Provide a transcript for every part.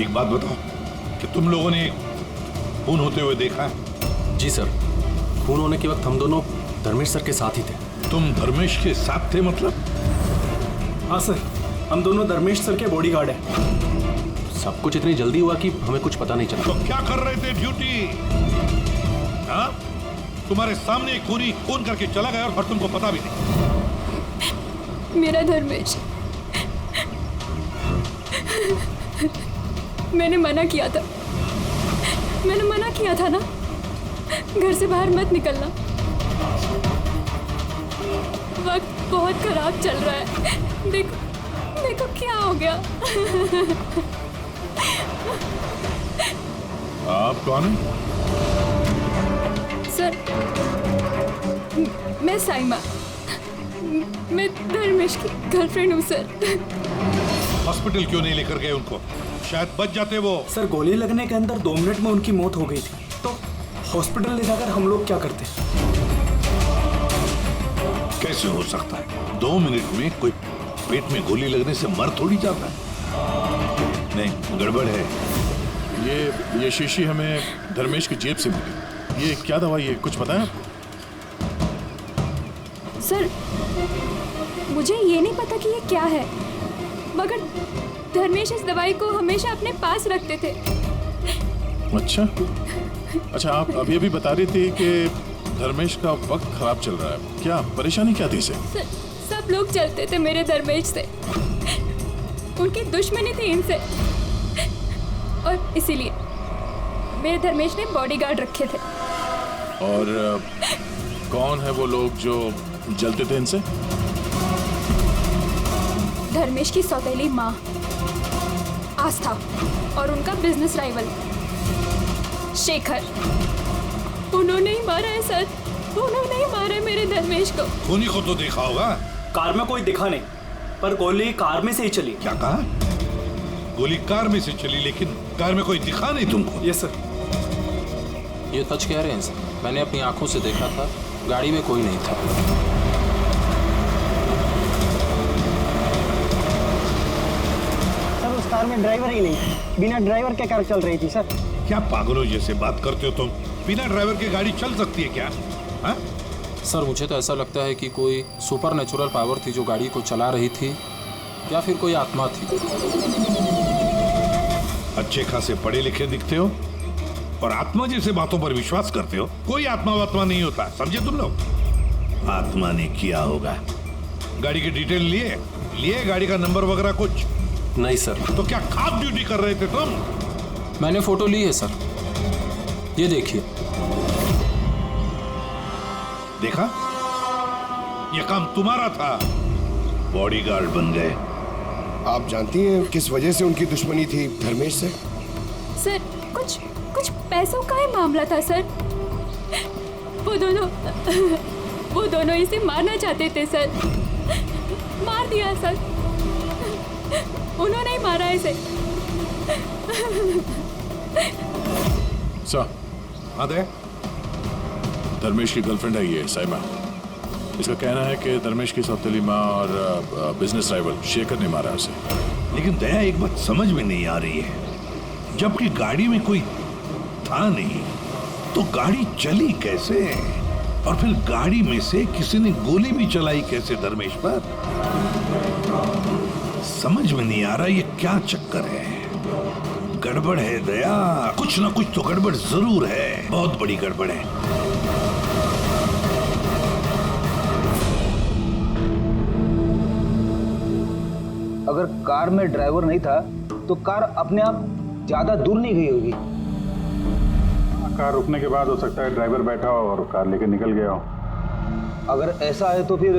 एक बात बताओ कि तुम लोगों ने खून होते हुए देखा है? जी सर, खून होने के वक्त हम दोनों धर्मेश सर के साथ ही थे। तुम धर्मेश के साथ थे मतलब? हाँ सर, हम दोनों धर्मेश सर के बॉडीगार्ड हैं। सब कुछ इतनी जल्दी हुआ कि हमें कुछ पता नहीं चला। तो क्या कर रहे थे ड्यूटी? हाँ, तुम्हारे सामने एक खूनी खून करके चला गया और तुमको पता भी नहीं। मेरा धर्मेश, मैंने मना किया था ना, घर से बाहर मत निकलना। वक्त बहुत खराब चल रहा है। देखो क्या हो गया। आप कौन हैं? सर, मैं साइमा, मैं धर्मेश की गर्लफ्रेंड हूँ सर। हॉस्पिटल क्यों नहीं लेकर गए उनको? शायद बच जाते वो। सर, गोली लगने के अंदर 2 मिनट में उनकी मौत हो गई थी, तो हॉस्पिटल ले जाकर हम लोग क्या करते? कैसे हो सकता है? 2 मिनट में कोई पेट में गोली लगने से मर थोड़ी जाता है। नहीं, गड़बड़ है। ये शीशी हमें धर्मेश की जेब से मिली। ये क्या दवाई है, कुछ पता है आपको? सर, मुझे ये नहीं पता कि ये क्या है, मगर धर्मेश इस दवाई को हमेशा अपने पास रखते थे। अच्छा, आप अभी अभी बता रही थी कि धर्मेश का वक्त खराब चल रहा है। क्या परेशानी क्या थी इसे? सब लोग चलते थे मेरे धर्मेश से, उनकी दुश्मनी थी इनसे, और इसीलिए मेरे धर्मेश ने बॉडीगार्ड रखे थे। और कौन है वो लोग जो जलते थे इनसे? धर्मेश की सौतेली माँ आस्था और उनका बिजनेस राइवल शेखर। उन्होंने ही मारा है सर, उन्होंने ही मारा है मेरे धर्मेश को। खूनी को तो देखा होगा। कार में कोई दिखा नहीं, पर गोली कार में से ही चली। क्या कहा? गोली कार में से चली, लेकिन कार में कोई दिखा नहीं तुमको? Yes sir. ये सच कह रहे हैं सर, मैंने अपनी आंखों से देखा था, गाड़ी में कोई नहीं था। सर, उस कार में ड्राइवर ही नहीं, बिना ड्राइवर के कार चल रही थी सर। क्या पागलों जैसे बात करते हो तुम? बिना ड्राइवर के गाड़ी चल सकती है क्या? हा? सर, मुझे तो ऐसा लगता है कि कोई सुपर नेचुरल पावर थी जो गाड़ी को चला रही थी, या फिर कोई आत्मा थी। अच्छे खासे पढ़े लिखे दिखते हो और आत्मा जैसे बातों पर विश्वास करते हो। कोई आत्मा वात्मा नहीं होता, समझे तुम लोग? आत्मा ने किया होगा। गाड़ी की डिटेल लिए गाड़ी का नंबर वगैरह कुछ? नहीं सर। तो क्या खास ड्यूटी कर रहे थे तुम? मैंने फोटो ली है सर, ये देखिए। देखा, ये काम तुम्हारा था, बॉडीगार्ड बन गए। आप जानती हैं किस वजह से उनकी दुश्मनी थी धर्मेश से? सर, कुछ पैसों का ही मामला था सर। वो दोनों इसे मारना चाहते थे सर। मार दिया सर, उन्होंने ही मारा इसे। सर, अरे धर्मेश की गर्लफ्रेंड है ये साइमा। इसका कहना है कि धर्मेश की सौतेली माँ और बिजनेस राइवल शेखर ने मारा उसे। लेकिन दया, एक बात समझ में नहीं आ रही है, जबकि गाड़ी में कोई था नहीं तो गाड़ी चली कैसे? और फिर गाड़ी में से किसी ने गोली भी चलाई कैसे धर्मेश पर? समझ में नहीं आ रहा ये क्या चक्कर है। गड़बड़ है दया, कुछ ना कुछ तो गड़बड़ जरूर है, बहुत बड़ी गड़बड़ है। अगर कार में ड्राइवर नहीं था तो कार अपने आप ज्यादा दूर नहीं गई होगी। कार रुकने के बाद हो सकता है ड्राइवर बैठा हो और कार लेके निकल गया हो। अगर ऐसा है तो फिर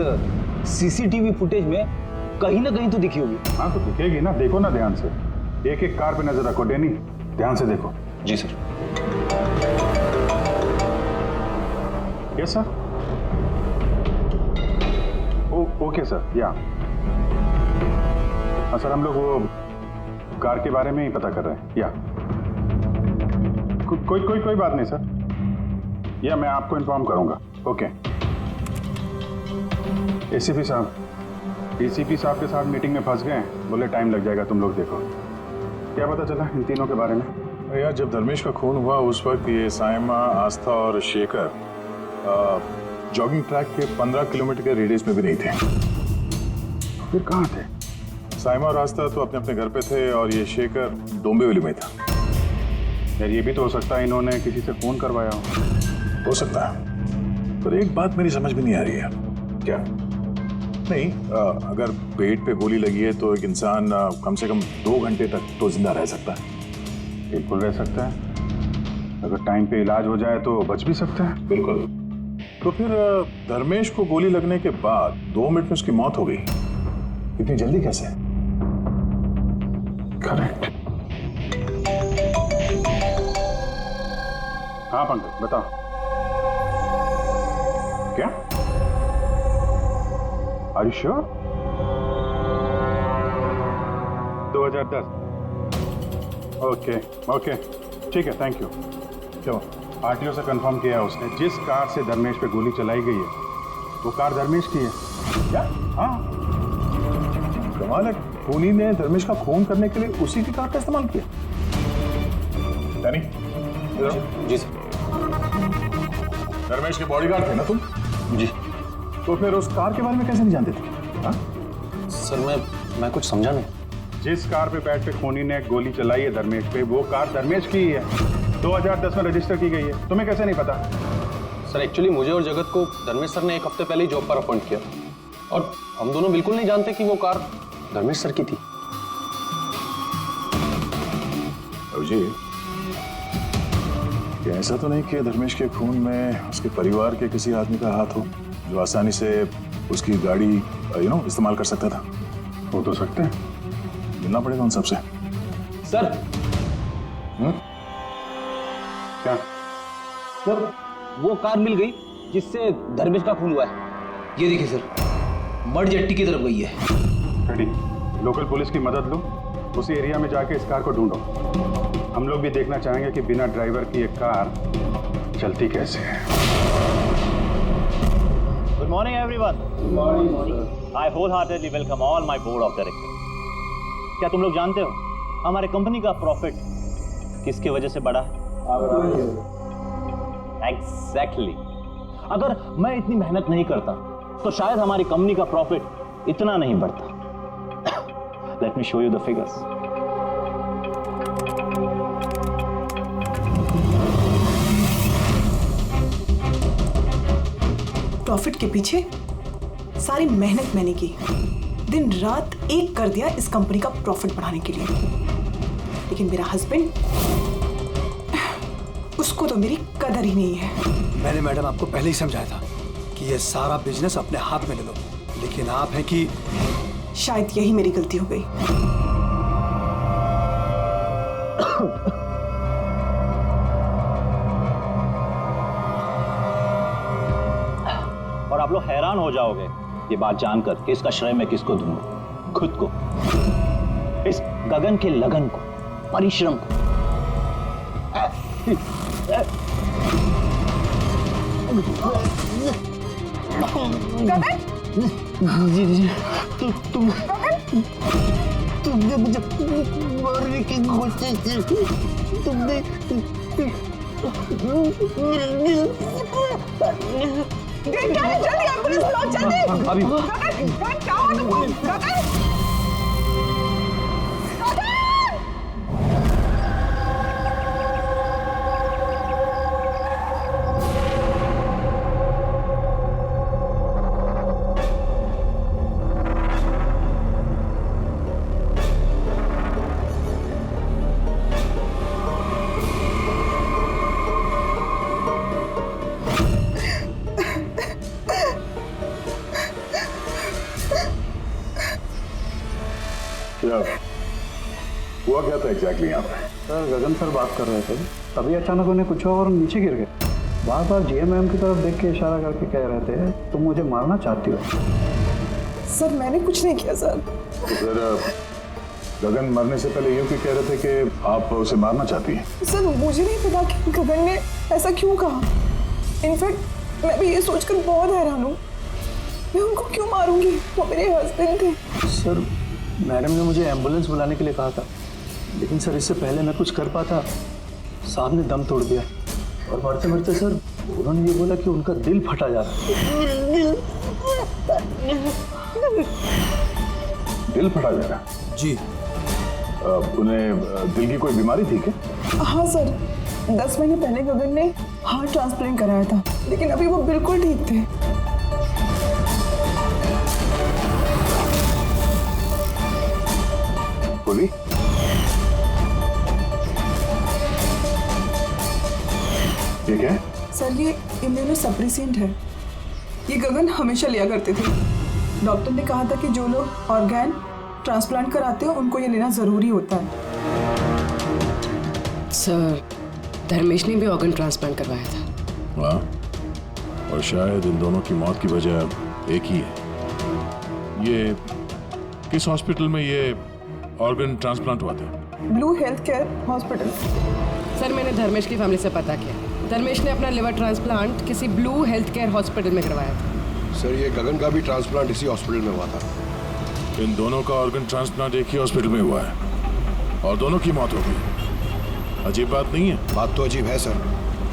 सीसीटीवी फुटेज में कहीं ना कहीं तो दिखी होगी। हाँ तो दिखेगी ना, देखो ना ध्यान से, एक एक कार पे नजर रखो। डैनी, ध्यान से देखो। जी sir. Yes sir. Okay sir, yeah sir, हम लोग वो कार के बारे में ही पता कर रहे हैं। या कोई बात नहीं सर, या मैं आपको इन्फॉर्म करूंगा। ओके। एसीपी साहब, डीसीपी साहब के साथ मीटिंग में फंस गए, बोले टाइम लग जाएगा, तुम लोग देखो। क्या पता चला इन तीनों के बारे में? यार जब धर्मेश का खून हुआ उस वक्त ये साइमा, आस्था और शेखर जॉगिंग ट्रैक के 15 किलोमीटर के रेडियस में भी नहीं थे। फिर कहाँ थे? साइमा और आस्था तो अपने अपने घर पे थे और ये शेखर डोंबिवली में था। यार ये भी तो हो सकता है इन्होंने किसी से फोन करवाया हो सकता है, पर एक बात मेरी समझ में नहीं आ रही है। क्या? नहीं, अगर पेट पे गोली लगी है तो एक इंसान कम से कम 2 घंटे तक तो जिंदा रह सकता है। बिल्कुल रह सकता है, अगर टाइम पे इलाज हो जाए तो बच भी सकता है। बिल्कुल। तो फिर धर्मेश को गोली लगने के बाद 2 मिनट में उसकी मौत हो गई, इतनी जल्दी कैसे? करेक्ट। हाँ पंकज बताओ। क्या? Are you sure? 2010। Okay okay ठीक है, थैंक यू। चलो आरटीओ से कंफर्म किया उसने, जिस कार से धर्मेश पे गोली चलाई गई है वो कार धर्मेश की है। क्या? हाँ कमाल है, खूनी ने धर्मेश का खून करने के लिए उसी की कार का इस्तेमाल किया। यानी जी सर। धर्मेश के बॉडीगार्ड थे ना तुम? जी तो फिर उस कार के बारे में कैसे नहीं जानते थे? हाँ? सर मैं कुछ समझा नहीं। जिस कार पे बैठ के खूनी ने गोली चलाई है धर्मेश पे, वो कार धर्मेश की ही है, 2010 में रजिस्टर की गई है। तुम्हें कैसे नहीं पता? सर एक्चुअली मुझे और जगत को धर्मेश सर ने 1 हफ्ते पहले ही जॉब पर अपॉइंट किया और हम दोनों बिल्कुल नहीं जानते कि वो कार धर्मेश सर की थी। अभिजीत, क्या ऐसा तो नहीं कि धर्मेश के खून में उसके परिवार के किसी आदमी का हाथ हो जो आसानी से उसकी गाड़ी इस्तेमाल कर सकता था? हो तो सकते हैं, मिलना पड़ेगा उन सबसे। सर क्या? सर वो कार मिल गई जिससे धर्मेश का खून हुआ है। ये देखिए सर, मड जेट्टी की तरफ गई है। रेडी, लोकल पुलिस की मदद लो, उसी एरिया में जाके इस कार को ढूंढो। हम लोग भी देखना चाहेंगे कि बिना ड्राइवर की एक कार चलती कैसे है। Good morning everyone. I wholeheartedly welcome all my board of director. क्या तुम लोग जानते हो हमारे कंपनी का प्रॉफिट किसकी वजह से बढ़ा है? एग्जैक्टली। अगर मैं इतनी मेहनत नहीं करता तो शायद हमारी कंपनी का प्रॉफिट इतना नहीं बढ़ता। Let me show you the figures. Profit के पीछे सारी मेहनत मैंने की, दिन रात एक कर दिया इस कंपनी का प्रॉफिट बढ़ाने के लिए। लेकिन मेरा हस्बैंड, उसको तो मेरी कदर ही नहीं है। मैंने मैडम आपको पहले ही समझाया था कि ये सारा बिजनेस अपने हाथ में ले लो, लेकिन आप हैं कि शायद यही मेरी गलती हो गई। और आप लोग हैरान हो जाओगे ये बात जानकर कि इसका श्रेय मैं किसको दूंगा। खुद को, इस गगन के लगन को, परिश्रम को। तुमने मुझे मारने की कोशिश की, तुमने जल्दी एम्बुलेंस बुलाओ, जल्दी। अभी क्या हुआ तुमको? हुआ क्या था एग्जैक्टली यहाँ पे? सर गगन सर बात कर रहे थे, तभी अचानक उन्हें कुछ हुआ और नीचे गिर गए। बार बार जीएमएम की तरफ देख के इशारा करके कह रहे थे तुम मुझे मारना चाहती हो। सर मैंने कुछ नहीं किया सर। तो फिर गगन मरने से पहले यूं क्यों कह रहे थे कि आप उसे मारना चाहती हैं? सर मुझे नहीं पता कि गगन ने ऐसा क्यों कहा। इनफैक्ट मैं भी ये सोचकर बहुत हैरान हूँ, मैं उनको क्यों मारूंगी, वो मेरे हस्बैंड थे। सर मैडम ने मुझे एम्बुलेंस बुलाने के लिए कहा था, लेकिन सर इससे पहले मैं कुछ कर पाता, साहब ने दम तोड़ दिया और मरते मरते सर उन्होंने ये बोला कि उनका दिल फटा जा रहा है। दिल फटा जा रहा? जी। उन्हें दिल की कोई बीमारी थी क्या? हाँ सर, 10 महीने पहले गगन ने हार्ट ट्रांसप्लांट कराया था, लेकिन अभी वो बिल्कुल ठीक थे। बोली? ये क्या है? सर ये इम्यूनोसप्रेसेंट है। ये गगन हमेशा लिया करते थे। डॉक्टर ने कहा था कि जो लोग ऑर्गन ट्रांसप्लांट कराते हो उनको ये लेना जरूरी होता है। सर धर्मेश ने भी ऑर्गन ट्रांसप्लांट करवाया था। हाँ, और शायद इन दोनों की मौत की वजह एक ही है। ये किस हॉस्पिटल में ये ऑर्गन ट्रांसप्लांट हुआ था? Blue health care hospital. Sir मैंने धर्मेश की फैमिली से पता किया, धर्मेश ने अपना लिवर ट्रांसप्लांट किसी ब्लू हेल्थ केयर हॉस्पिटल में करवाया था। सर ये गगन का भी ट्रांसप्लांट इसी हॉस्पिटल में हुआ था। इन दोनों का ऑर्गन ट्रांसप्लांट एक ही हॉस्पिटल में हुआ है और दोनों की मौत हो गई। अजीब बात नहीं है? बात तो अजीब है सर।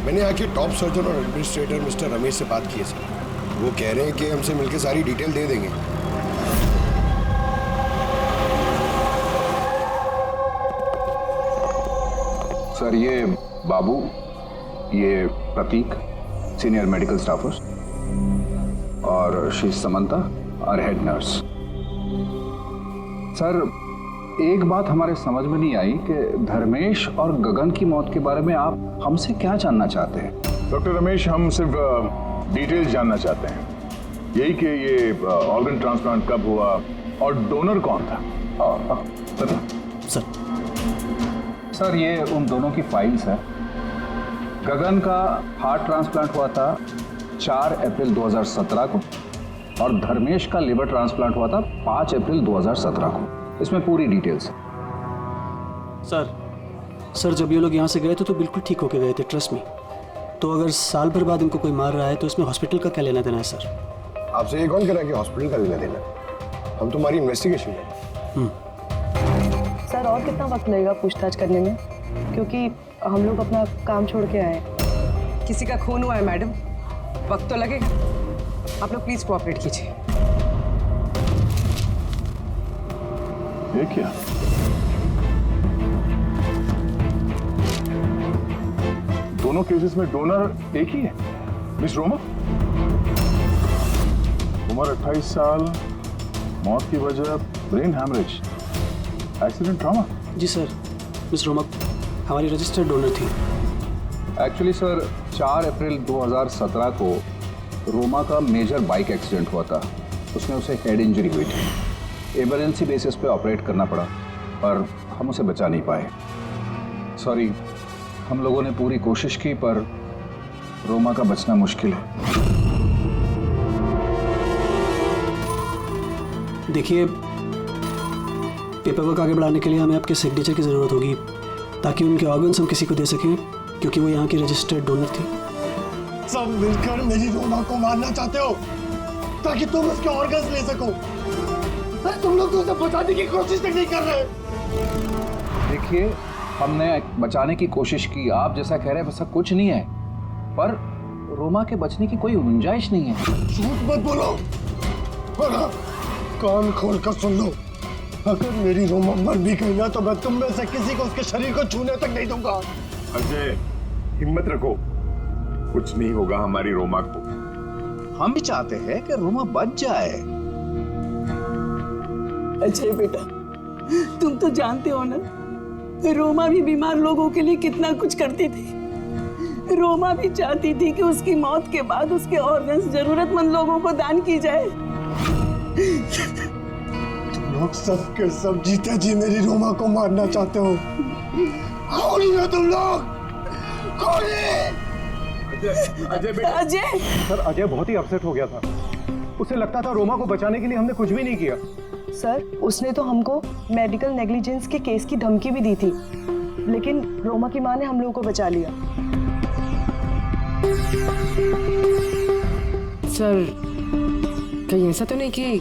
मैंने यहाँ के टॉप सर्जन और एडमिनिस्ट्रेटर मिस्टर रमेश से बात की है सर। वो कह रहे हैं कि हमसे मिलकर सारी डिटेल दे देंगे। सर ये बाबू, ये प्रतीक, सीनियर मेडिकल स्टाफर्स, और शी समंता और हेड नर्स। सर एक बात हमारे समझ में नहीं आई कि धर्मेश और गगन की मौत के बारे में आप हमसे क्या जानना चाहते हैं? डॉक्टर रमेश, हम सिर्फ डिटेल्स जानना चाहते हैं, यही कि ये ऑर्गन ट्रांसप्लांट कब हुआ और डोनर कौन था। बता सर ये उन दोनों की फाइल्स है। गगन का हार्ट ट्रांसप्लांट हुआ था 4 अप्रैल 2017 को और धर्मेश का लिवर ट्रांसप्लांट हुआ था 5 अप्रैल 2017 को। इसमें पूरी डिटेल्स है। सर जब ये लोग यहाँ से गए थे तो बिल्कुल ठीक होके गए थे, ट्रस्ट मी। तो अगर साल भर बाद इनको कोई मार रहा है तो इसमें हॉस्पिटल का क्या लेना देना है सर? आपसे ये कौन कह रहा है कि हॉस्पिटल का लेना देना? हम तुम्हारी इन्वेस्टिगेशन है। सर और कितना वक्त लगेगा पूछताछ करने में, क्योंकि हम लोग अपना काम छोड़ के आए। किसी का खून हुआ है मैडम, वक्त तो लगेगा। आप लोग प्लीज कोऑपरेट कीजिए। ये क्या? दोनों केसेस में डोनर एक ही है, मिस रोमा। उम्र 28 साल, मौत की वजह ब्रेन हैमरेज, एक्सीडेंट ट्रॉमा। जी सर, मिस रोमा हमारी रजिस्टर्ड डोनर थी। एक्चुअली सर 4 अप्रैल 2017 को रोमा का मेजर बाइक एक्सीडेंट हुआ था। उसमें उसे हेड इंजरी हुई थी। इमरजेंसी बेसिस पे ऑपरेट करना पड़ा पर हम उसे बचा नहीं पाए। सॉरी, हम लोगों ने पूरी कोशिश की पर रोमा का बचना मुश्किल है। देखिए, पेपर वर्क आगे बढ़ाने के लिए हमें आपके सिग्नेचर की ज़रूरत होगी ताकि उनके ऑर्गन्स हम किसी को दे सकें, क्योंकि वो यहाँ की रजिस्टर्ड डोनर थी। सब मिलकर मेरी रोमा को मारना चाहते हो ताकि तुम उसके ऑर्गन्स ले सको। अरे तुम लोग तो उसे बचाने की कोशिश तक नहीं कर रहे। देखिए, हमने बचाने की कोशिश की, आप जैसा कह रहे हैं वैसा कुछ नहीं है, पर रोमा के बचने की कोई गुंजाइश नहीं है। झूठ मत बोलो और हाँ, कान खोल कर सुन लो। अगर मेरी रोमा मर भी गई ना तो मैं तुम में से किसी को उसके शरीर को छूने तक नहीं दूंगा। अजय, हिम्मत रखो, कुछ नहीं होगा हमारी रोमा को। हम भी चाहते हैं कि रोमा बच जाए। अजय बेटा, तुम तो जानते हो ना, रोमा भी बीमार लोगों के लिए कितना कुछ करती थी। रोमा भी चाहती थी कि उसकी मौत के बाद उसके ऑर्गन्स जरूरतमंद लोगों को दान की जाए। तुम लोग सब के सब जीते जी मेरी रोमा को मारना चाहते हो। कौन हो तुम लोग? कौन है? अजय बेटा। अजय सर, अजय बहुत ही अपसेट हो गया था। उसे लगता था रोमा को बचाने के लिए हमने कुछ भी नहीं किया। सर उसने तो हमको मेडिकल नेग्लिजेंस के केस की धमकी भी दी थी, लेकिन रोमा की माँ ने हम लोगों को बचा लिया। सर कहीं ऐसा तो नहीं कि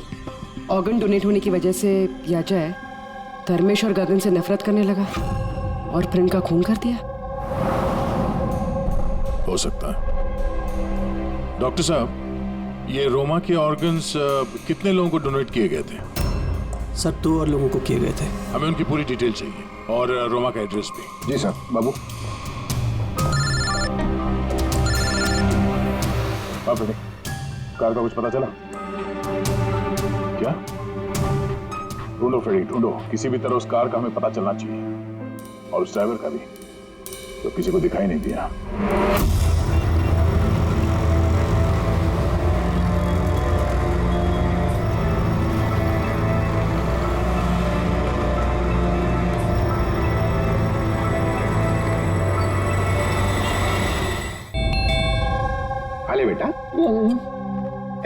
ऑर्गन डोनेट होने की वजह से या जाए धर्मेश और गगन से नफरत करने लगा और फिर इनका खून कर दिया। हो सकता है। डॉक्टर साहब, ये रोमा के ऑर्गन्स कितने लोगों को डोनेट किए गए थे? सर 2 और लोगों को किए गए थे। हमें उनकी पूरी डिटेल चाहिए और रोमा का एड्रेस भी। जी सर। बाबू आप बेटे, कार का कुछ पता चला क्या? ढूंढो फ्रेडी, ढूंढो। किसी भी तरह उस कार का हमें पता चलना चाहिए और उस ड्राइवर का भी, तो किसी को दिखाई नहीं दिया। खा ले बेटा,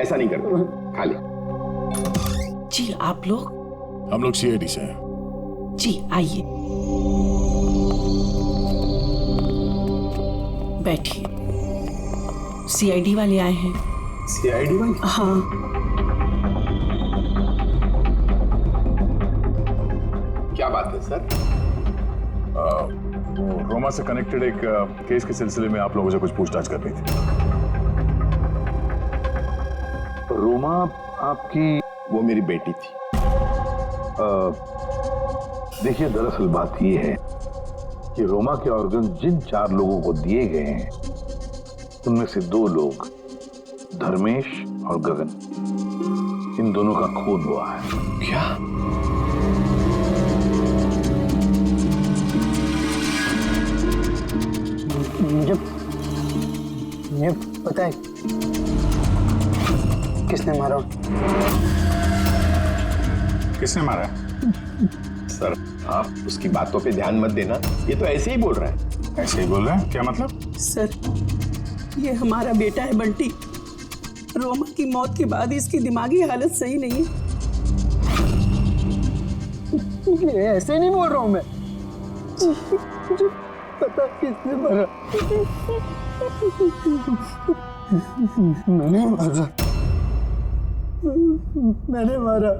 ऐसा नहीं करते, खा ले। जी आप लोग? हम लोग सीआईडी से हैं। जी आइए, बैठिए। सीआईडी वाले आए हैं। सीआईडी वाले? हाँ। क्या बात है सर? वो रोमा से कनेक्टेड एक केस के सिलसिले में आप लोगों से कुछ पूछताछ करनी थी। रोमा आपकी? वो मेरी बेटी थी। देखिए, दरअसल बात ये है कि रोमा के ऑर्गन जिन 4 लोगों को दिए गए हैं उनमें से 2 लोग, धर्मेश और गगन, इन दोनों का खून हुआ है। क्या? मुझे पता है किसने मारा। किसने मारा? सर, आप उसकी बातों पे ध्यान मत देना, ये तो ऐसे ही बोल रहा है। ऐसे ही बोल रहा है? क्या मतलब? सर, ये हमारा बेटा है बंटी। रोमा की मौत के बाद इसकी दिमागी हालत सही नहीं है। ऐसे नहीं बोल रहा हूँ मैं। मुझे पता किसने मारा। मैंने मारा। मैंने मारा।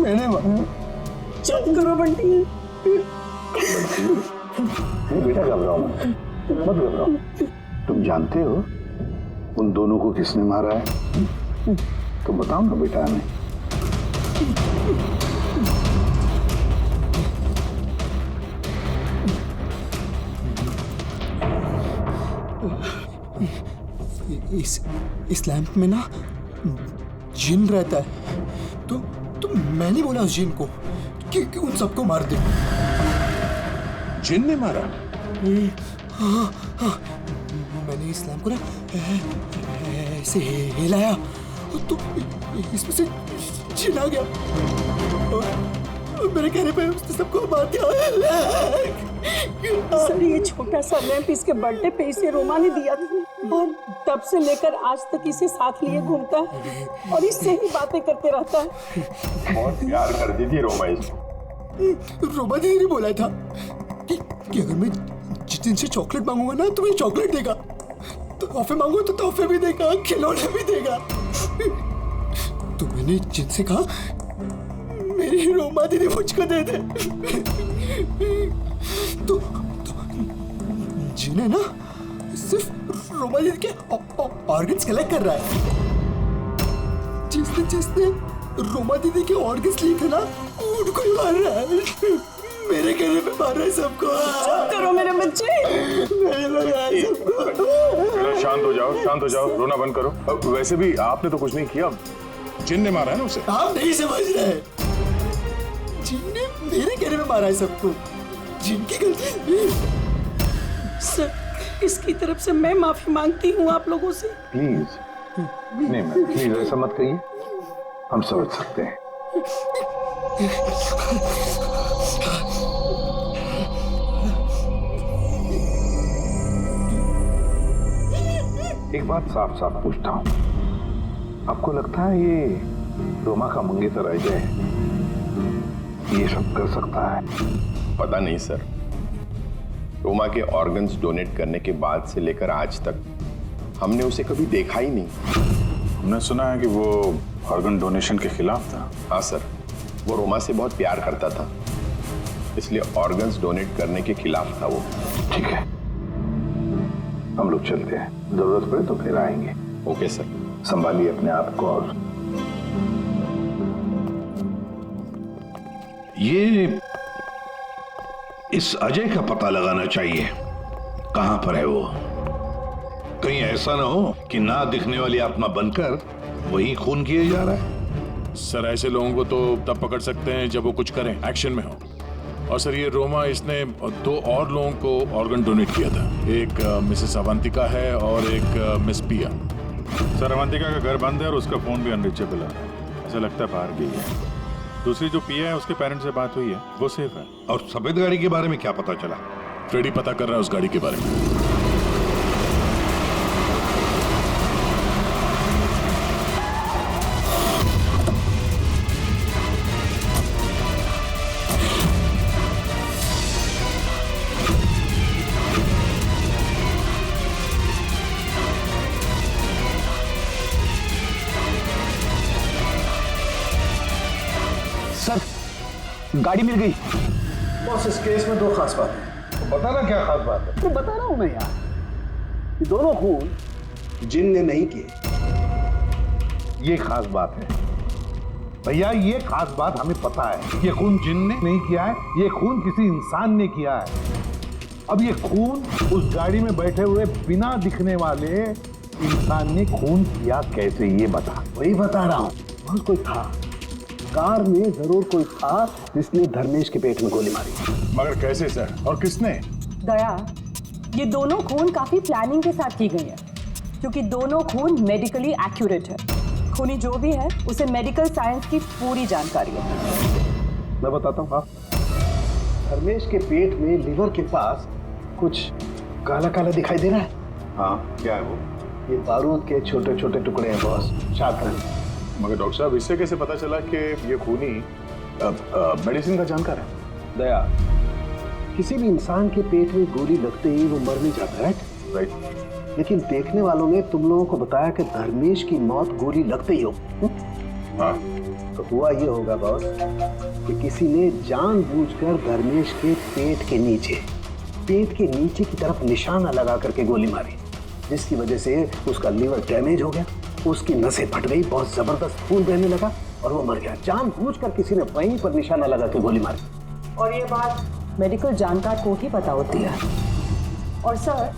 मैंने मारा। चुप करो बंटी। बेटा घबराओ मत घबराओ। तुम जानते हो उन दोनों को किसने मारा है? तो बताओ ना बेटा हमें। इस लैंप में ना जिन रहता है। तो मैंने बोला उस जिन को कि उन सबको मार दे। जिन ने मारा? हाँ, मैंने इस लैंप को ना ऐसे हिलाया तो इसमें से जिन आ गया और मेरे कहने पे उसने सबको मार दिया। सर, ये छोटा सा लैंप इसके बर्थडे पे इसे रोमा ने दिया था और तब से लेकर आज तक इसे साथ लिए घूमता है और इससे ही बातें करते रहता है। बहुत प्यार करती थी रोमा इसको। रोमा दीदी ने बोला था कि अगर मैं जितिन से चॉकलेट मांगूंगा ना तो मुझे चॉकलेट देगा, तो तोहफे मांगू तो तोहफे भी देगा, खिलौने भी देगा। तो मैंने जिनसे कहा मेरी रोमा दीदी मुझको दे दे। तो जिन्हें ना सिर्फ रोमा दीदी के ऑर्गन्स कलेक्ट कर रहा है। जिसने रोमा दीदी के ऑर्गन्स लिए थे ना उनको ही मार रहा है। मेरे कहने पे मार रहा है सबको। चुप करो मेरे बच्चे। शांत हो जाओ, रोना बंद करो। वैसे भी आपने तो कुछ नहीं किया, जिन ने मारा है ना उसे। आप नहीं समझ रहे, जिन ने मेरे कहने पे मारा है सबको। जिनकी गलती। सर, इसकी तरफ से मैं माफी मांगती हूँ आप लोगों से। प्लीज नहीं मैम, प्लीज ऐसा मत कहिए, हम समझ सकते हैं। एक बात साफ साफ पूछता हूँ, आपको लगता है ये रोमा का मंगेतर अजय ये सब कर सकता है? पता नहीं सर, रोमा के ऑर्गन्स डोनेट करने के बाद से लेकर आज तक हमने उसे कभी देखा ही नहीं। हमने सुना है कि वो ऑर्गन डोनेशन के खिलाफ था? हाँ सर, वो रोमा से बहुत प्यार करता था, इसलिए ऑर्गन्स डोनेट करने के खिलाफ था वो। ठीक है, हम लोग चलते हैं, जरूरत पड़े तो फिर आएंगे। Okay sir. संभालिए अपने आप को। और ये इस अजय का पता लगाना चाहिए, कहां पर है वो। कहीं ऐसा ना हो कि ना दिखने वाली आत्मा बनकर वही खून किए जा रहा है। सर ऐसे लोगों को तो तब पकड़ सकते हैं जब वो कुछ करें, एक्शन में हो। और सर ये रोमा, इसने 2 और लोगों को ऑर्गन डोनेट किया था। एक मिसेस अवंतिका है और एक मिस पिया। सर अवंतिका का घर बंद है और उसका फोन भी अनरीचेबल है, ऐसा लगता है बाहर गई है। दूसरी जो पिया है उसके पेरेंट्स से बात हुई है, वो सेफ है। और सफेद गाड़ी के बारे में क्या पता चला? फ्रेडी पता कर रहा है उस गाड़ी के बारे में। सर गाड़ी मिल गई। बॉस इस केस में 2 खास बात है। बताना क्या खास बात है? तो बता रहा हूं मैं यार, ये दोनों खून जिन ने नहीं किए। ये खास बात है भैया, ये खास बात हमें पता है। ये खून जिन ने नहीं किया है, ये खून किसी इंसान ने किया है। अब ये खून उस गाड़ी में बैठे हुए बिना दिखने वाले इंसान ने खून किया कैसे, ये बता। वही बता रहा हूं। बस कोई था, कार में जरूर कोई था जिसने धर्मेश के पेट में गोली मारी। मगर कैसे सर, और किसने? दया, ये दोनों खून काफी प्लानिंग के साथ की गई है, क्योंकि दोनों खून मेडिकली एक्यूरेट है। खूनी जो भी है उसे मेडिकल साइंस की पूरी जानकारी है। मैं बताता हूँ। धर्मेश के पेट में लिवर के पास कुछ काला काला दिखाई दे रहा है। हाँ, क्या है वो? ये बारूद के छोटे छोटे टुकड़े हैं बॉस, छात्र। मगर डॉक्टर साहब, इससे कैसे पता चला कि ये खूनी मेडिसिन का जानकार है? दया, किसी भी इंसान के पेट में गोली लगते ही वो मर नहीं जाता है, राइट? लेकिन देखने वालों ने तुम लोगों को बताया कि धर्मेश की मौत गोली लगते ही हो। हाँ। तो हुआ ये होगा बॉस कि किसी ने जानबूझकर धर्मेश के पेट के नीचे की तरफ निशाना लगा करके गोली मारी, जिसकी वजह से उसका लीवर डैमेज हो गया, उसकी नसें फट गई, बहुत जबरदस्त खून बहने लगा और वो मर गया। जानबूझकर किसी ने वहीं पर निशाना लगा के गोली मारी। और ये बात मेडिकल जानकार को ही पता होती है। और सर,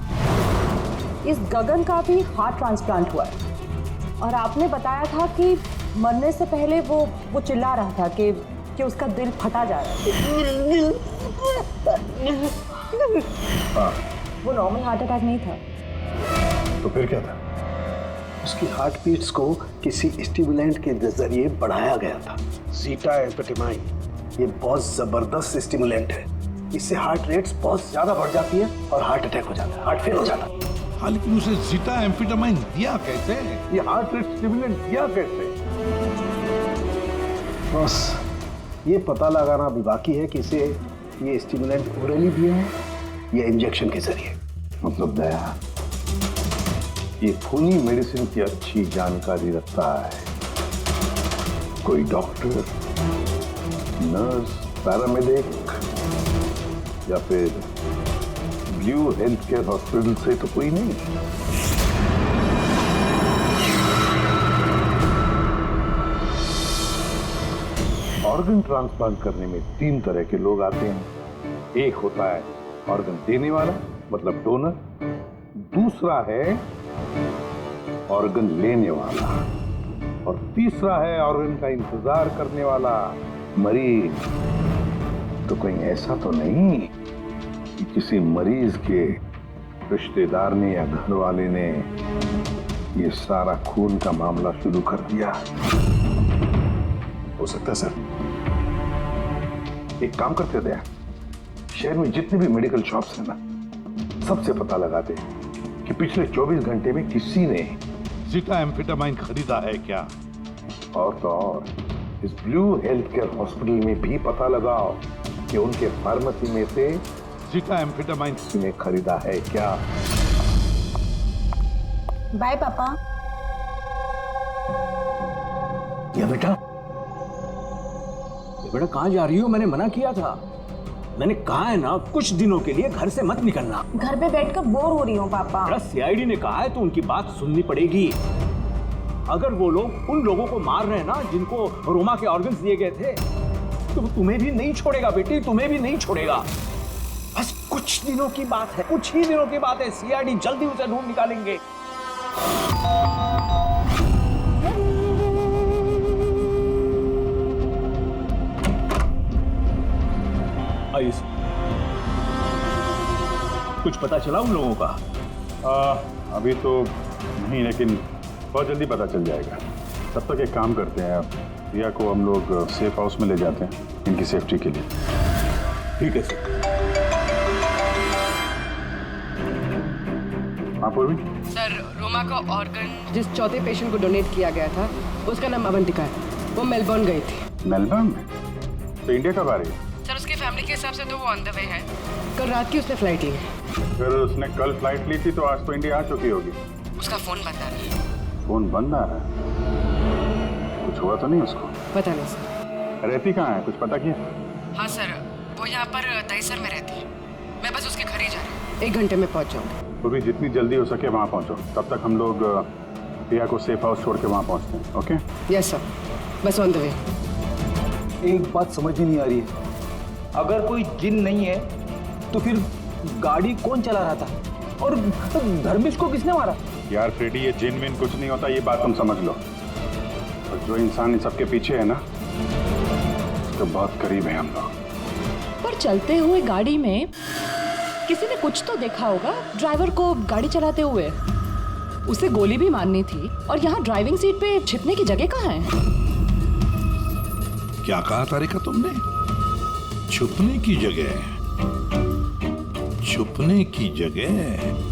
इस गगन का भी हार्ट ट्रांसप्लांट हुआ है और आपने बताया था कि मरने से पहले वो चिल्ला रहा था कि उसका दिल फटा जा रहा है। वो नॉर्मल हार्ट अटैक नहीं था। तो फिर क्या था? उसकी हार्ट बीट्स को किसी स्टिमुलेंट के जरिए बढ़ाया गया था। जीटा एम्फेटामाइन ये बहुत जबरदस्त स्टिमुलेंट है। इससे हार्ट रेट्स बहुत ज्यादा बढ़ जाती है और हार्ट अटैक हो जाता है, हार्ट फेल हो जाता है। हाँ, लेकिन उसे जीटा एम्फेटामाइन दिया कैसे? ये हार्ट रेट स्टिमुलेंट दिया कैसे? बस ये पता लगाना अभी बाकी है कि इसे ये स्टिमुलेंट ओरली दिया है या इंजेक्शन के जरिए। मतलब दया, ये खूनी मेडिसिन की अच्छी जानकारी रखता है। कोई डॉक्टर, नर्स, पैरामेडिक या फिर ब्लू हेल्थ केयर हॉस्पिटल से तो कोई नहीं। ऑर्गन ट्रांसप्लांट करने में 3 तरह के लोग आते हैं। एक होता है ऑर्गन देने वाला, मतलब डोनर। दूसरा है ऑर्गन लेने वाला, और तीसरा है ऑर्गन का इंतजार करने वाला, मरीज। तो कोई ऐसा तो नहीं कि किसी मरीज के रिश्तेदार ने या घर वाले ने ये सारा खून का मामला शुरू कर दिया? हो सकता है सर। एक काम करते थे, शहर में जितने भी मेडिकल शॉप्स हैं ना, सबसे पता लगाते कि पिछले 24 घंटे में किसी ने जीटा एम्फेटामाइन खरीदा है क्या। और तो और इस ब्लू हेल्थ केयर हॉस्पिटल में भी पता लगाओ कि उनके फार्मेसी में से जीटा एम्फेटामाइन ने खरीदा है क्या। बाय पापा। या बेटा बेटा कहाँ जा रही हो? मैंने मना किया था। मैंने कहा है ना कुछ दिनों के लिए घर से मत निकलना। घर पे बैठकर बोर हो रही हूँ पापा। सीआईडी ने कहा है तो उनकी बात सुननी पड़ेगी। अगर वो लोग उन लोगों को मार रहे हैं ना जिनको रोमा के ऑर्गन्स दिए गए थे, तो तुम्हें भी नहीं छोड़ेगा बेटी, तुम्हें भी नहीं छोड़ेगा। बस कुछ दिनों की बात है, कुछ ही दिनों की बात है। सीआईडी जल्दी उसे ढूंढ निकालेंगे। आइए, कुछ पता चला उन लोगों का? अभी तो नहीं, लेकिन बहुत जल्दी पता चल जाएगा। तब तक एक काम करते हैं, रिया को हम लोग सेफ हाउस में ले जाते हैं इनकी सेफ्टी के लिए। ठीक है सर। हाँ पूर्वी? सर, रोमा का ऑर्गन जिस चौथे पेशेंट को डोनेट किया गया था उसका नाम अवंतिका है। वो मेलबर्न गई थी। मेलबर्न में? तो इंडिया कब आ रही है? सर, उसकी फैमिली के हिसाब से तो वो ऑन द वे है। कल रात की उसने फ्लाइट ली है। फिर उसने कल फ्लाइट ली थी तो आज तो इंडिया आ चुकी होगी। उसका फोन बंद आ रहा है। फोन बंद आ रहा है? कुछ हुआ तो नहीं उसको? पता नहीं सर। रहती कहाँ है, कुछ पता किया? हाँ सर, वो यहाँ पर दहीसर में रहती है। मैं बस उसके घर ही जा रही हूँ। 1 घंटे में पहुँच जाऊँगी। तो भी जितनी जल्दी हो सके वहाँ पहुँचो। तब तक हम लोग रिया को सेफ हाउस छोड़ के वहाँ पहुँचते हैं। ओके? यस सर, बस ऑन द वे। एक बात समझ में नहीं आ रही है, अगर कोई जिन नहीं है तो फिर गाड़ी कौन चला रहा था और धर्मेश को किसने मारा? यार फ्रेडी, ये जिन विन कुछ नहीं होता, ये बात तुम समझ लो। और जो इंसान इन सबके पीछे है ना, उसके बहुत करीब है हम लोग। पर चलते हुए गाड़ी में किसी ने कुछ तो देखा होगा ड्राइवर को गाड़ी चलाते हुए। उसे गोली भी मारनी थी और यहाँ ड्राइविंग सीट पे छिपने की जगह कहाँ है? क्या कहा तारिका तुमने? छुपने की जगह? छुपने की जगह?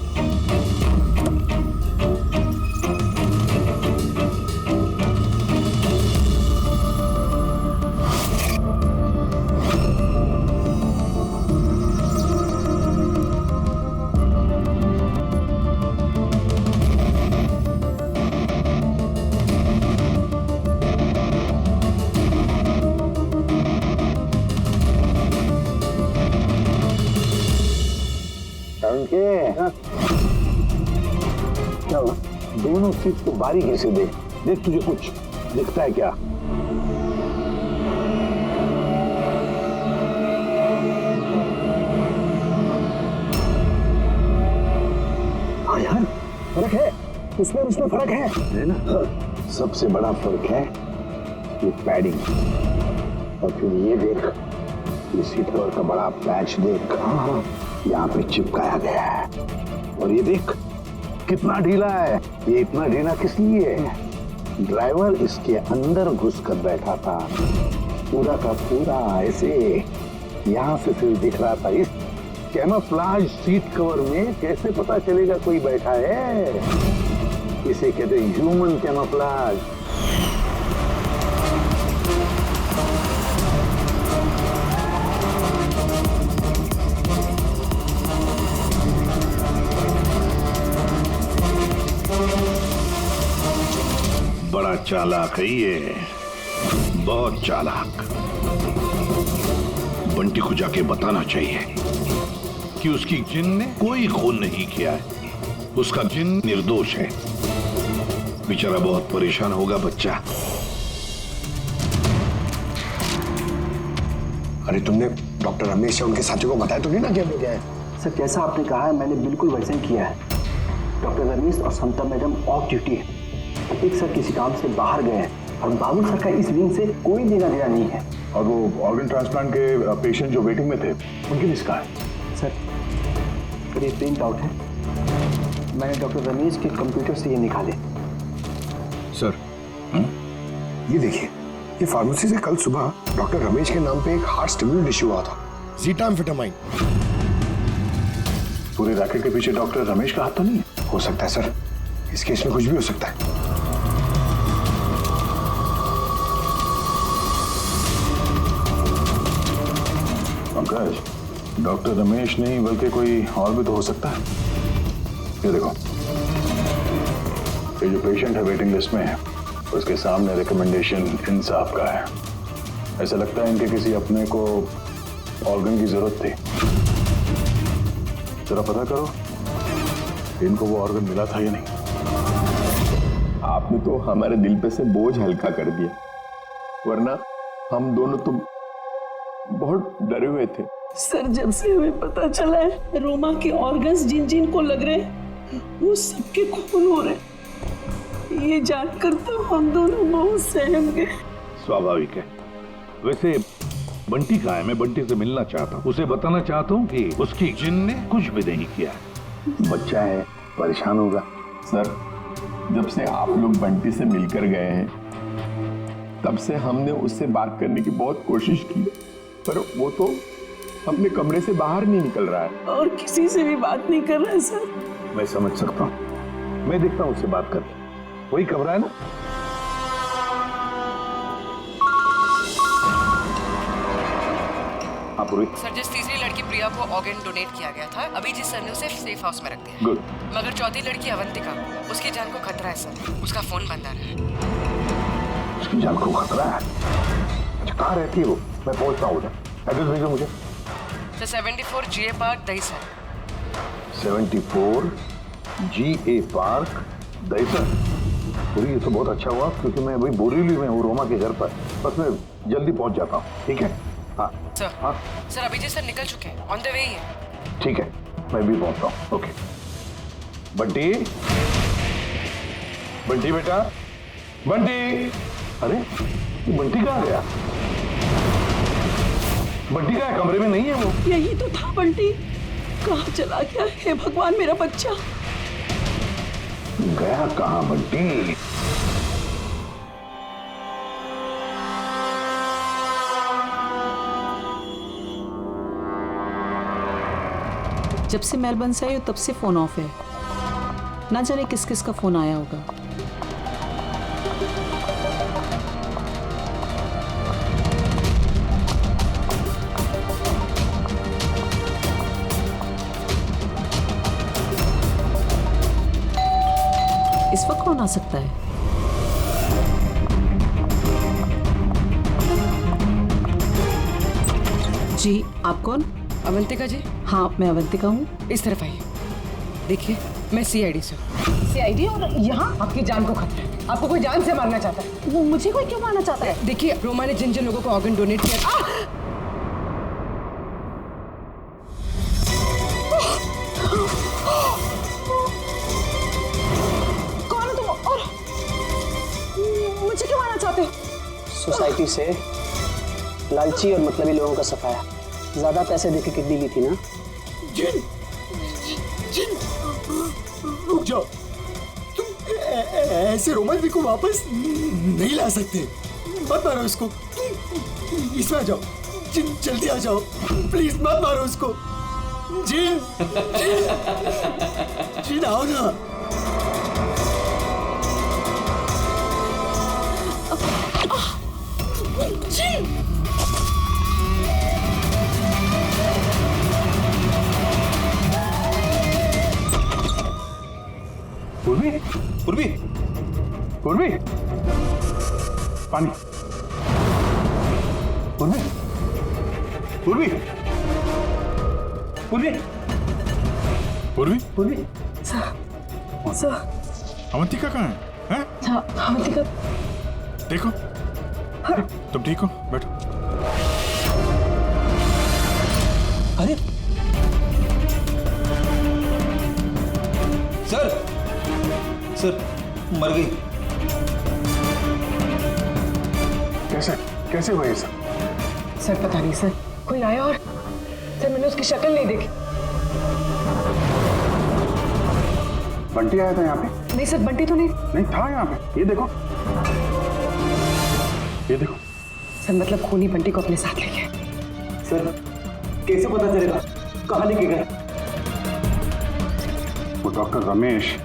क्या हुआ? दोनों सीट को बारीकी से देख, देख तुझे कुछ दिखता है क्या? हाँ यार, फर्क है उसमें फर्क है ना? सबसे बड़ा फर्क है ये पैडिंग। और फिर ये देख, ये सीट कवर का बड़ा पैच देख, यहाँ पे चिपकाया गया है। और ये देख कितना ढीला है। ये इतना ढीला किस लिए है? ड्राइवर इसके अंदर घुस कर बैठा था, पूरा का पूरा ऐसे यहाँ से फिर दिख रहा था। इस कैमोफ्लेज सीट कवर में कैसे पता चलेगा कोई बैठा है? इसे कहते हैं ह्यूमन कैमोफ्लेज। बड़ा चालाक है ये, बहुत चालाक। बंटी को जाके बताना चाहिए कि उसकी जिन ने कोई खून नहीं किया है, उसका जिन निर्दोष है। बेचारा बहुत परेशान होगा बच्चा। अरे तुमने डॉक्टर रमेश या उनके साथियों को बताया तो नहीं ना कि हमने क्या है? सर, जैसा आपने कहा है मैंने बिल्कुल वैसे ही किया है। डॉक्टर रमेश और समता मैडम ऑफ ड्यूटी है। एक सर किसी काम से बाहर गए हैं और बाबू सर का इस विंग से कोई लेना देना नहीं है। और वो ऑर्गन ट्रांसप्लांट के पेशेंट जो वेटिंग में थे, उनकी लिस्ट कहाँ है? सर, ये प्रिंट आउट है, मैंने डॉक्टर रमेश के कंप्यूटर से ये निकाले। सर, ये देखिए, ये फार्मेसी से कल सुबह डॉक्टर रमेश के नाम पे एक हार्ट स्टिमुलेंट इश्यू हुआ था, ज़ीटाम्फेटामाइन। पूरे रैकेट के पीछे डॉक्टर रमेश का हाथ तो नहीं है? हो सकता है सर, इस केस में कुछ भी हो सकता है। पंकज, डॉक्टर रमेश नहीं बल्कि कोई और भी तो हो सकता है। ये देखो, ये जो पेशेंट है वेटिंग लिस्ट में है, उसके सामने रिकमेंडेशन इंसाफ का है। ऐसा लगता है इनके किसी अपने को ऑर्गन की जरूरत थी। जरा पता करो इनको वो ऑर्गन मिला था या नहीं। आपने तो हमारे दिल पे से बोझ हल्का कर दिया, वरना हम दोनों तो बहुत डरे हुए थे। सर, जब से हमें पता चला है रोमा के ऑर्गन्स जिन जिन को लग रहे हैं वो सबके खून हो रहे हैं, ये जानकर तो हम दोनों बहुत सहम गए। स्वाभाविक है। वैसे बंटी कहाँ है? मैं बंटी से मिलना चाहता हूँ। उसे बताना चाहता हूँ कि उसकी जिन ने कुछ भी नहीं किया। बच्चा है, परेशान होगा। सर, जब से आप लोग बंटी से मिलकर गए हैं तब से हमने उससे बात करने की बहुत कोशिश की, पर वो तो अपने कमरे से बाहर नहीं निकल रहा है और किसी से भी बात नहीं कर रहा है। सर, मैं समझ सकता हूँ, मैं देखता हूँ उससे बात कर। वही कमरा है ना? हाँ पूरी। सर, जिस तीसरी लड़की प्रिया को ऑर्गन डोनेट किया गया था, अभी जिस सर ने उसे सेफ हाउस में रख दिया। गुड। मगर चौथी लड़की अवंतिका, उसकी जान को खतरा है सर। उसका फोन बंद आ रहा है। उसकी जान को खतरा है? अच्छा, कहाँ रहती है वो? मैं पहुंचता हूँ उधर। एड्रेस भेजो मुझे। Sir, 74 GA park, Dahisar. 74 GA park, Dahisar. पूरी, ये तो बहुत अच्छा हुआ क्योंकि मैं अभी बोरीवली में हूँ, रोमा के घर पर। बस मैं जल्दी पहुंच जाता हूँ। ठीक है? हाँ सर। हाँ सर, अभिजीत सर निकल चुके हैं, ऑन द वे ही है। ठीक है, मैं भी पहुंचता हूँ। ओके। बंटी, बंटी बेटा, बंटी। अरे ये बंटी कहाँ गया? बंटी का कमरे में नहीं है वो? यही तो था बंटी, कहाँ चला गया? हे भगवान, मेरा बच्चा गया कहाँ बंटी? जब से मेलबर्न से आई हो तब से फोन ऑफ है। ना जाने किस किस का फोन आया होगा। इस वक्त कौन आ सकता है? जी, आप कौन? अवंतिका जी। हाँ, मैं अवंतिका हूँ। इस तरफ आइए, देखिए मैं CID से हूँ। CID? और यहाँ आपकी जान को खतरा है। आपको कोई जान से मारना चाहता है। वो मुझे कोई क्यों मारना चाहता है? देखिए, रोमा ने जिन जिन लोगों को ऑर्गन डोनेट किया। कौन हो तुम और मुझे क्यों मारना चाहते हो? सोसाइटी से लालची और मतलबी लोगों का सफाया। ज्यादा पैसे देके किडनी ली थी ना? जिन, जिन, रुक जाओ। तुम ऐसे रोमांस को वापस नहीं ला सकते। मत मारो इसको। इसमें आ जाओ। जिन, जल्दी आ जाओ। प्लीज मत मारो उसको। जिन, जिन, जिन आओ ना। जिन, पूर्वी, पूर्वी, पूर्वी, पानी। पूर्वी, पूर्वी, पूर्वी, पूर्वी, पूर्वी। Sir, sir. अवंतिका कहाँ है? हैं? अवंतिका। देखो, तुम ठीक हो? बैठो। अरे सर, सर मर गई। कैसे कैसे हुआ ये सब? सर पता नहीं सर, कोई आया और सर मैंने उसकी शक्ल नहीं देखी। बंटी आया था यहाँ पे? नहीं सर, बंटी तो नहीं था यहाँ पे। ये देखो, ये देखो। सर मतलब खूनी बंटी को अपने साथ ले गए। सर कैसे पता चलेगा कहाँ लेके गए? वो डॉक्टर रमेश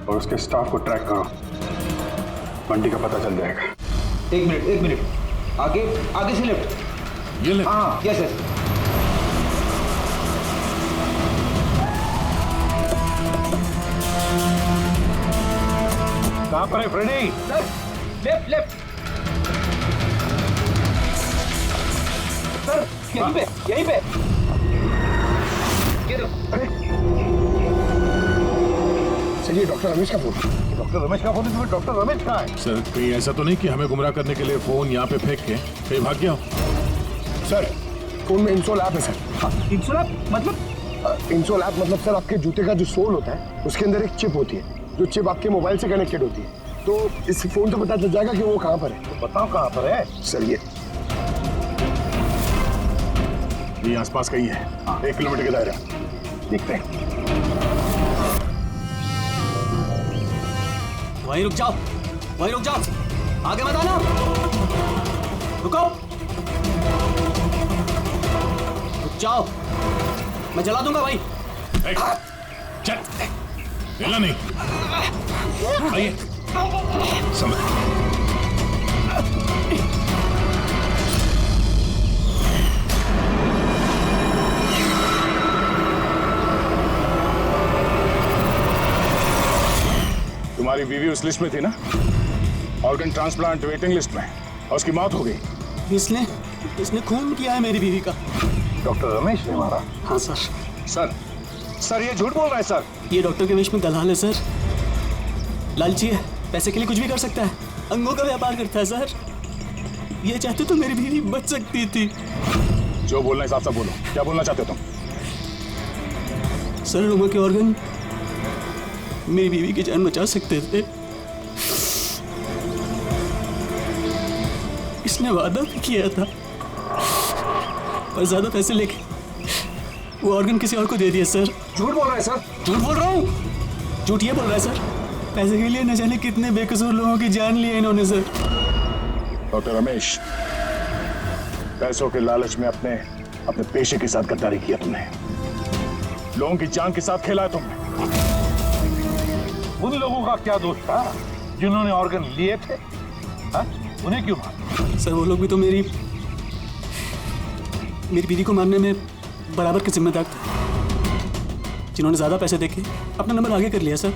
और उसके स्टाफ को ट्रैक करो, बंटी का पता चल जाएगा। एक मिनट, आगे आगे से लेफ्ट। ये लेफ्ट? हाँ, यस यस। कहाँ पर है फ्रेडी? Left left. सर यहीं पे यहीं पे। सर ये डॉक्टर रमेश का फोन। डॉक्टर रमेश का फोन है? तुम्हें डॉक्टर रमेश कहाँ है? सर कहीं ऐसा तो नहीं कि हमें गुमराह करने के लिए फोन यहाँ पे फेंक के कहीं भाग गया हो? सर फोन में इंसोल ऐप है सर। इंसोल ऐप मतलब? इंसोल ऐप मतलब सर आपके जूते का जो सोल होता है उसके अंदर एक चिप होती है, जो चिप आपके मोबाइल से कनेक्टेड होती है। तो इस फोन से पता चल जाएगा कि वो कहाँ पर है। तो बताओ कहाँ पर है? सर ये आसपास कहीं है। 1 किलोमीटर के दायरा। देखते हैं। वहीं रुक जाओ, वहीं रुक जाओ, आगे मत आना। रुको, रुक जाओ, मैं जला दूंगा भाई। चल, हिलना नहीं। आइए, समझ। तुम्हारी बीवी उस लिस्ट में थी ना, ऑर्गन ट्रांसप्लांट वेटिंग लिस्ट में, और उसकी मौत हो गई। इसने खून किया है मेरी बीवी का। डॉक्टर रमेश ने मारा? हाँ सर। सर ये झूठ बोल रहा है सर। ये डॉक्टर के वेश में दलाल है सर, लालची है, पैसे के लिए कुछ भी कर सकता है, अंगों का व्यापार करता है सर। ये चाहते तो मेरी बीवी बच सकती थी। जो बोलना है साफ साफ बोलो, क्या बोलना चाहते हो तुम? सर रोमा के ऑर्गन मेरी बीवी की जान बचा सकते थे। इसने वादा भी किया था, पर ज्यादा पैसे लेके वो ऑर्गन किसी और को दे दिया सर। झूठ बोल रहा है सर। झूठ बोल रहा हूँ, झूठ ये बोल रहा है सर। पैसे के लिए न जाने कितने बेकसूर लोगों की जान ली है इन्होंने सर। डॉक्टर रमेश, पैसों के लालच में अपने पेशे के साथ गद्दारी किया तुमने, लोगों की जान के साथ खेला है तुमने। उन लोगों का क्या दोष था जिन्होंने ऑर्गन लिए थे? हा? उन्हें क्यों मारा? सर वो लोग भी तो मेरी बीवी को मारने में बराबर के जिम्मेदार थे, जिन्होंने ज्यादा पैसे देके अपना नंबर आगे कर लिया सर।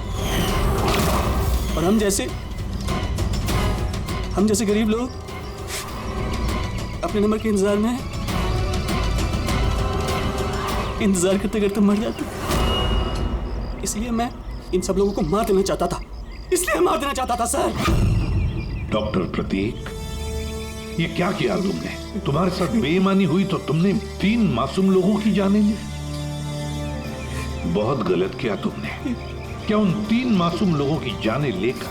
और हम जैसे गरीब लोग अपने नंबर के इंतजार करते करते मर जाते। इसलिए मैं इन सब लोगों को मार देना चाहता था सर। डॉक्टर प्रतीक, ये क्या किया तुमने? तुम्हारे साथ बेईमानी हुई तो तुमने 3 मासूम लोगों की जानें ली। बहुत गलत किया तुमने। क्या उन 3 मासूम लोगों की जानें लेकर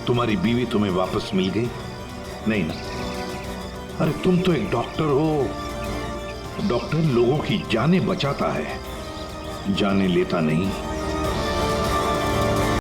तुम्हारी बीवी तुम्हें वापस मिल गई? नहीं ना। अरे तुम तो एक डॉक्टर हो। डॉक्टर लोगों की जानें बचाता है, जानें लेता नहीं।